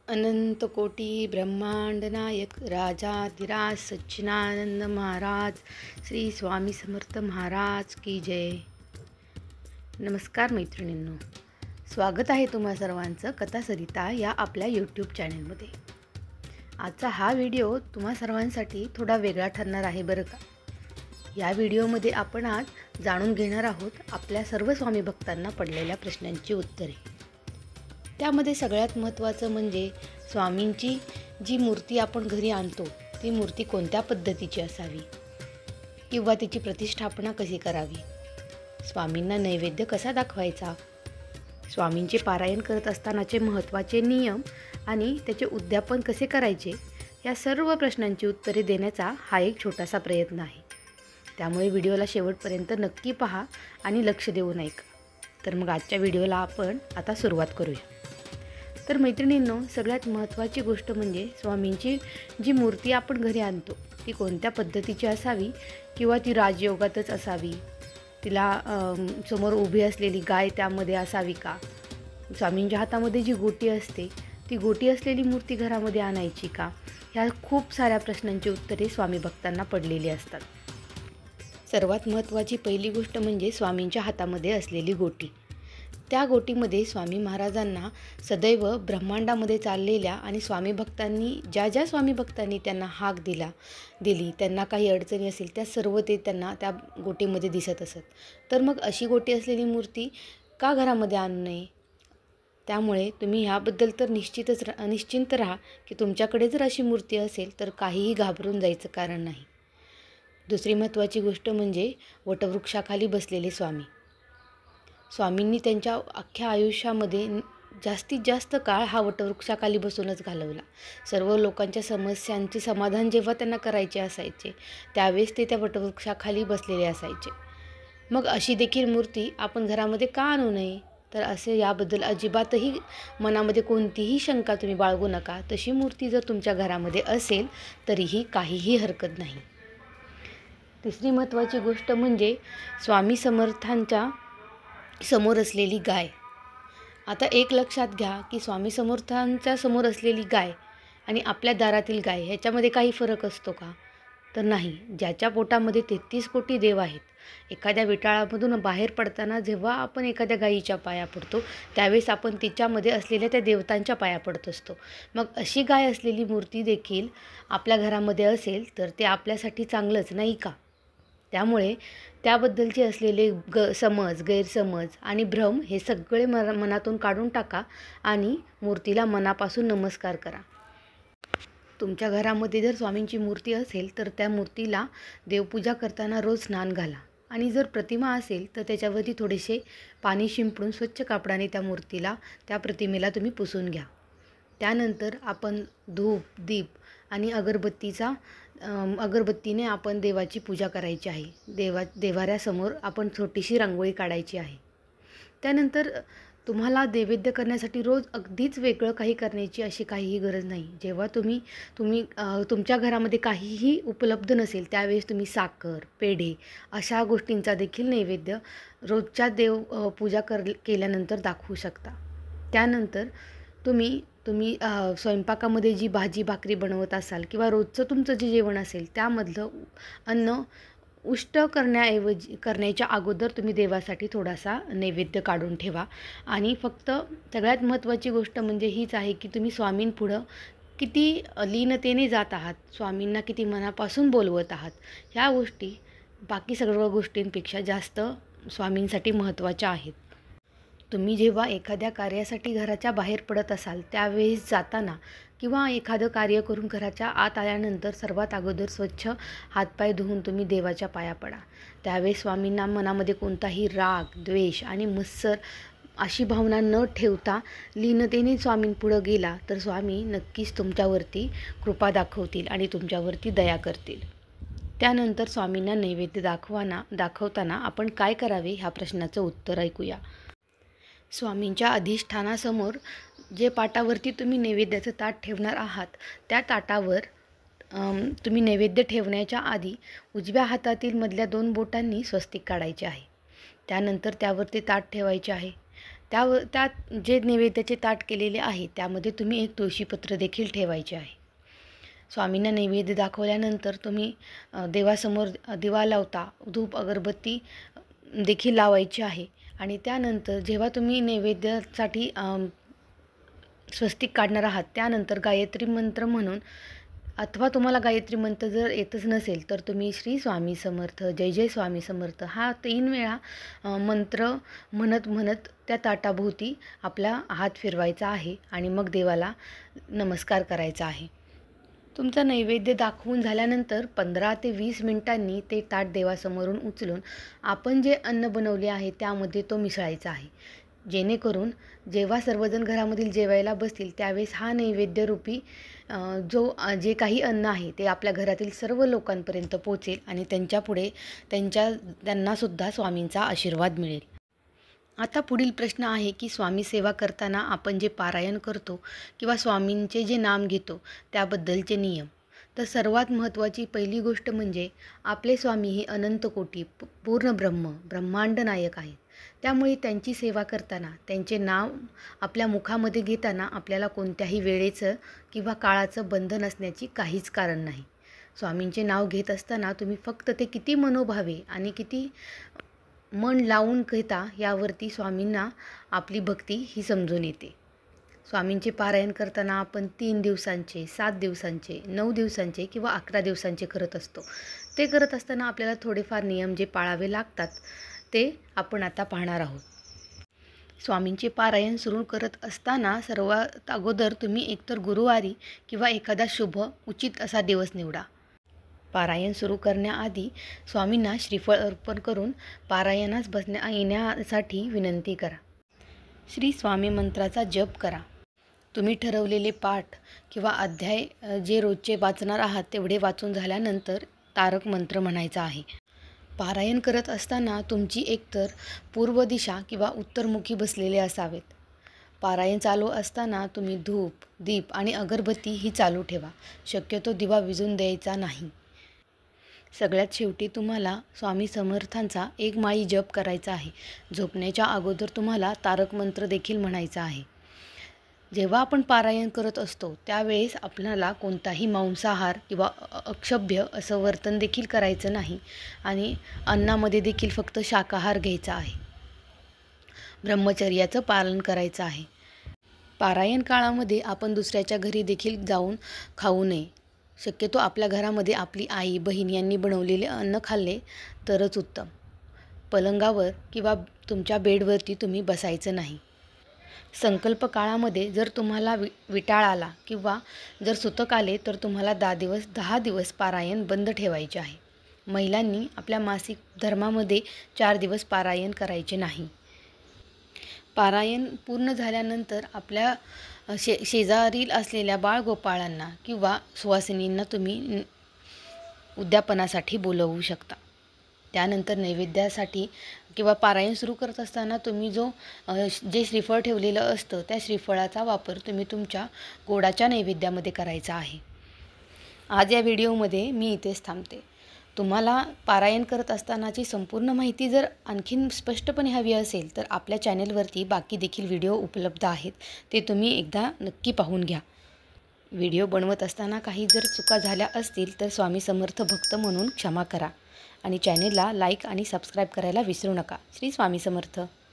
अनंत कोटी ब्रह्मांड नायक राजाधिराज सच्चिदानंद महाराज श्री स्वामी समर्थ महाराज की जय। नमस्कार मैत्रिणींनो, स्वागत आहे तुम्हा सर्वांचं कथा सरिता या आपल्या यूट्यूब चॅनलमध्ये। आजचा हा व्हिडिओ तुम्हा सर्वांसाठी थोडा वेगळा ठरणार आहे बरं का। या व्हिडिओमध्ये आपण आज जाणून घेणार आहोत आपल्या सर्व स्वामी भक्तांना पडलेल्या प्रश्नांची उत्तरे। त्यामध्ये सगळ्यात महत्त्वाचं म्हणजे स्वामींची जी मूर्ती आपण घरी आणतो ती मूर्ती कोणत्या पद्धतीची असावी किंवा तिची प्रतिष्ठापना कशी करावी, स्वामींना नैवेद्य कसा दाखवायचा, स्वामींचे पारायण करत असतानाचे महत्त्वाचे नियम आणि त्याचे उद्यापन कसे करायचे, या सर्व प्रश्नांची उत्तरे देण्याचा हा एक छोटासा प्रयत्न आहे। त्यामुळे व्हिडिओला शेवटपर्यंत नक्की पहा आणि लक्ष देऊन ऐका। तर मग आजच्या व्हिडिओला आपण आता सुरुवात करूया। तर मैत्रिणींनो, सगळ्यात महत्त्वाची गोष्ट म्हणजे स्वामींची जी मूर्ती आपण घरी आणतो ती कोणत्या पद्धतीची असावी किंवा ती राजयोगातच असावी, तिला समोर उभी असलेली गाय त्यामध्ये असावी का, स्वामींच्या हातामध्ये जी गोटी असते ती गोटी असलेली मूर्ती घरामध्ये आणायची का, ह्या खूप साऱ्या प्रश्नांची उत्तरे स्वामी भक्तांना पडलेली असतात। सर्वात महत्त्वाची पहिली गोष्ट म्हणजे स्वामींच्या हातामध्ये असलेली गोटी। त्या गोटीमध्ये स्वामी महाराजांना सदैव ब्रह्मांडामध्ये चाललेल्या आणि स्वामी भक्तांनी ज्या स्वामी भक्तांनी त्यांना हाक दिली, त्यांना काही अडचणी असेल त्या सर्व ते त्यांना त्या गोटीमध्ये दिसत असत। तर मग अशी गोटी असलेली मूर्ती का घरामध्ये आणू नये? त्यामुळे तुम्ही ह्याबद्दल तर निश्चिंत राहा की तुमच्याकडे जर अशी मूर्ती असेल तर काहीही घाबरून जायचं कारण नाही। दुसरी महत्त्वाची गोष्ट म्हणजे वटवृक्षाखाली बसलेले स्वामींनी त्यांच्या अख्ख्या आयुष्यामध्ये जास्तीत जास्त काळ हा वटवृक्षाखाली बसूनच घालवला। सर्व लोकांच्या समस्यांचे समाधान जेव्हा त्यांना करायचे असायचे त्यावेळेस ते त्या वटवृक्षाखाली बसलेले असायचे। मग अशी देखील मूर्ती आपण घरामध्ये का आणू नये? तर असे याबद्दल अजिबातही मनामध्ये कोणतीही शंका तुम्ही बाळगू नका। तशी मूर्ती जर तुमच्या घरामध्ये असेल तरीही काहीही हरकत नाही। तिसरी महत्त्वाची गोष्ट म्हणजे स्वामी समर्थांच्या समोर असलेली गाय। आता एक लक्षात घ्या की स्वामी समर्थांच्या समोर असलेली गाय आणि आपल्या दारातील गाय ह्याच्यामध्ये काही फरक असतो का? तर नाही। ज्याच्या पोटामध्ये 33 कोटी देव आहेत, एखाद्या विटाळामधून बाहेर पडताना जेव्हा आपण एखाद्या गायीच्या पाया पडतो त्यावेळेस आपण तिच्यामध्ये असलेल्या त्या देवतांच्या पाया पडत असतो। मग अशी गाय असलेली मूर्ती देखील आपल्या घरामध्ये असेल तर ते आपल्यासाठी चांगलंच नाही का? त्यामुळे त्याबद्दलचे असलेले गैरसमज आणि भ्रम हे सगळे मनातून काढून टाका आणि मूर्तीला मनापासून नमस्कार करा। तुमच्या घरामध्ये जर स्वामींची मूर्ती असेल तर त्या मूर्तीला देवपूजा करताना रोज स्नान घाला आणि जर प्रतिमा असेल तर त्याच्यावरती थोडेसे पाणी शिंपडून स्वच्छ कापडाने त्या प्रतिमेला तुम्ही पुसून घ्या। त्यानंतर आपण धूप दीप आणि अगरबत्तीने आपण देवाची पूजा करायची आहे। देवाऱ्यासमोर आपण छोटीशी रांगोळी काढायची आहे। त्यानंतर तुम्हाला नैवेद्य करण्यासाठी रोज अगदीच वेगळं काही करण्याची अशी काहीही गरज नाही। जेव्हा तुम्ही तुमच्या घरामध्ये काहीही उपलब्ध नसेल त्यावेळेस तुम्ही साखर, पेढे अशा गोष्टींचा देखील नैवेद्य रोजच्या पूजा केल्यानंतर दाखवू शकता। त्यानंतर तुम्ही स्वयंपाकामध्ये जी भाजी भाकरी बनवत असाल किंवा रोजचं तुमचं जे जेवण असेल त्यामधलं अन्न उष्ट करण्याच्या अगोदर तुम्ही देवासाठी थोडासा नैवेद्य काढून ठेवा। आणि फक्त सगळ्यात महत्त्वाची गोष्ट म्हणजे हीच आहे की तुम्ही स्वामींपुढं किती लीनतेने जात आहात, स्वामींना किती मनापासून बोलवत आहात, ह्या गोष्टी बाकी सर्व गोष्टींपेक्षा जास्त स्वामींसाठी महत्त्वाच्या आहेत। तुम्ही जेव्हा एखाद्या कार्यासाठी घराच्या बाहेर पडत असाल त्यावेळेस जाताना किंवा एखादं कार्य करून घराच्या आत आल्यानंतर सर्वात अगोदर स्वच्छ हातपाय धुवून तुम्ही देवाच्या पाया पडा। त्यावेळेस स्वामींना मनामध्ये कोणताही राग, द्वेष आणि मत्सर अशी भावना न ठेवता लीनतेने स्वामींपुढं गेला तर स्वामी नक्कीच तुमच्यावरती कृपा दाखवतील आणि तुमच्यावरती दया करतील। त्यानंतर स्वामींना नैवेद्य दाखवताना आपण काय करावे ह्या प्रश्नाचं उत्तर ऐकूया। स्वामींच्या अधिष्ठानासमोर जे पाटावरती तुम्ही नैवेद्याचं ताट ठेवणार आहात त्या ताटावर तुम्ही नैवेद्य ठेवण्याच्या आधी उजव्या हातातील मधल्या 2 बोटांनी स्वस्तिक काढायचे आहे। त्यानंतर त्यावर ते ताट ठेवायचे आहे। त्यात जे नैवेद्याचे ताट केलेले आहे त्यामध्ये तुम्ही एक तुळशीपत्र देखील ठेवायचे आहे. स्वामींना नैवेद्य दाखवल्यानंतर तुम्ही देवासमोर दिवा लावता, धूप अगरबत्ती देखील लावायची आहे. आणि त्यानंतर जेव्हा तुम्ही नैवेद्यासाठी स्वस्तिक काढणार आहात त्यानंतर गायत्री मंत्र म्हणून, अथवा तुम्हाला गायत्री मंत्र जर येतच नसेल तर तुम्ही श्री स्वामी समर्थ, जय जय स्वामी समर्थ हा 3 वेळा मंत्र म्हणत त्या ताटाभोवती आपला हात फिरवायचा आहे आणि मग देवाला नमस्कार करायचा आहे. तुमचा नैवेद्य दाखवून झाल्यानंतर 15 ते 20 मिनिटांनी ते ताट देवासमोरून उचलून आपण जे अन्न बनवले आहे त्यामध्ये तो मिसळायचा आहे, जेणेकरून जेव्हा सर्वजण घरामधील जेवायला बसतील त्यावेळेस हा नैवेद्यरूपी जे काही अन्न आहे ते आपल्या घरातील सर्व लोकांपर्यंत पोचेल आणि त्यांच्यापुढे त्यांनासुद्धा स्वामींचा आशीर्वाद मिळेल. आता पुढील प्रश्न आहे की स्वामी सेवा करताना आपण जे पारायण करतो किंवा स्वामींचे जे नाम घेतो त्याबद्दलचे नियम. तर सर्वात महत्त्वाची पहिली गोष्ट म्हणजे आपले स्वामी हे अनंत कोटी पूर्ण ब्रह्मांड नायक आहेत. त्यामुळे त्यांची सेवा करताना त्यांचे नाव आपल्या मुखामध्ये घेताना आपल्याला कोणत्याही वेळेचं किंवा काळाचं बंधन असण्याची काहीच कारण नाही. स्वामींचे नाव घेत असताना तुम्ही फक्त ते किती मनोभावे आणि किती मन लावून घेता यावरती स्वामींना आपली भक्ती ही समजून येते. स्वामींचे पारायण करताना आपण 3 दिवसांचे, 7 दिवसांचे, 9 दिवसांचे किंवा 11 दिवसांचे करत असतो. ते करत असताना आपल्याला थोडेफार नियम जे पाळावे लागतात ते आपण आता पाहणार आहोत. स्वामींचे पारायण सुरू करत असताना सर्वात अगोदर तुम्ही एकतर गुरुवारी किंवा एखादा शुभ उचित असा दिवस निवडा. पारायण सुरू करण्याआधी स्वामींना श्रीफळ अर्पण करून पारायणास येण्यासाठी विनंती करा. श्री स्वामी मंत्राचा जप करा. तुम्ही ठरवलेले पाठ किंवा अध्याय जे रोजचे वाचणार आहात तेवढे वाचून झाल्यानंतर तारक मंत्र म्हणायचा आहे. पारायण करत असताना तुमची एकतर पूर्व दिशा किंवा उत्तरमुखी बसलेले असावेत. पारायण चालू असताना तुम्ही धूप, दीप आणि अगरबत्ती ही चालू ठेवा. शक्यतो दिवा विझून द्यायचा नाही. सगळ्यात शेवटी तुम्हाला स्वामी समर्थांचा 1 माळी जप करायचा आहे. झोपण्याच्या अगोदर तुम्हाला तारक मंत्र देखील म्हणायचा आहे. जेव्हा आपण पारायण करत असतो त्यावेळेस आपल्याला कोणताही मांसाहार किंवा अक्षभ्य असं वर्तन देखील करायचं नाही आणि अन्नामध्ये देखील फक्त शाकाहार घ्यायचा आहे. ब्रह्मचर्याचं पालन करायचं आहे. पारायण काळामध्ये आपण दुसऱ्याच्या घरी देखील जाऊन खाऊ नये. शक्यतो आपल्या घरामध्ये आपली आई, बहीण यांनी बनवलेले अन्न खाल्ले तरच उत्तम. पलंगावर किंवा तुमच्या बेडवरती तुम्ही बसायचं नाही. संकल्प काळामध्ये जर तुम्हाला विटाळ आला किंवा जर सुतक आले तर तुम्हाला 10 दिवस पारायण बंद ठेवायचे आहे. महिलांनी आपल्या मासिक धर्मामध्ये 4 दिवस पारायण करायचे नाही. पारायण पूर्ण झाल्यानंतर आपल्या शेजारील असलेल्या बाळगोपाळांना किंवा सुवासिनींना तुम्ही उद्यापनासाठी बोलवू शकता. त्यानंतर नैवेद्यासाठी किंवा पारायण सुरू करत असताना तुम्ही जे श्रीफळ ठेवलेलं असतं त्या श्रीफळाचा वापर तुम्ही तुमच्या गोडाच्या नैवेद्यामध्ये करायचा आहे. आज या व्हिडिओमध्ये मी इथेच थांबते. तुम्हाला पारायण करत असतानाची संपूर्ण माहिती जर आणखीन स्पष्टपणे हवी असेल तर आपल्या चॅनेलवरती बाकी देखील व्हिडिओ उपलब्ध आहेत. ते तुम्ही एकदा नक्की पाहून घ्या. व्हिडिओ बनवत असताना काही जर चुका झाल्या असतील तर स्वामी समर्थ भक्त म्हणून क्षमा करा आणि चॅनेलला लाईक आणि सबस्क्राईब करायला विसरू नका. श्री स्वामी समर्थ.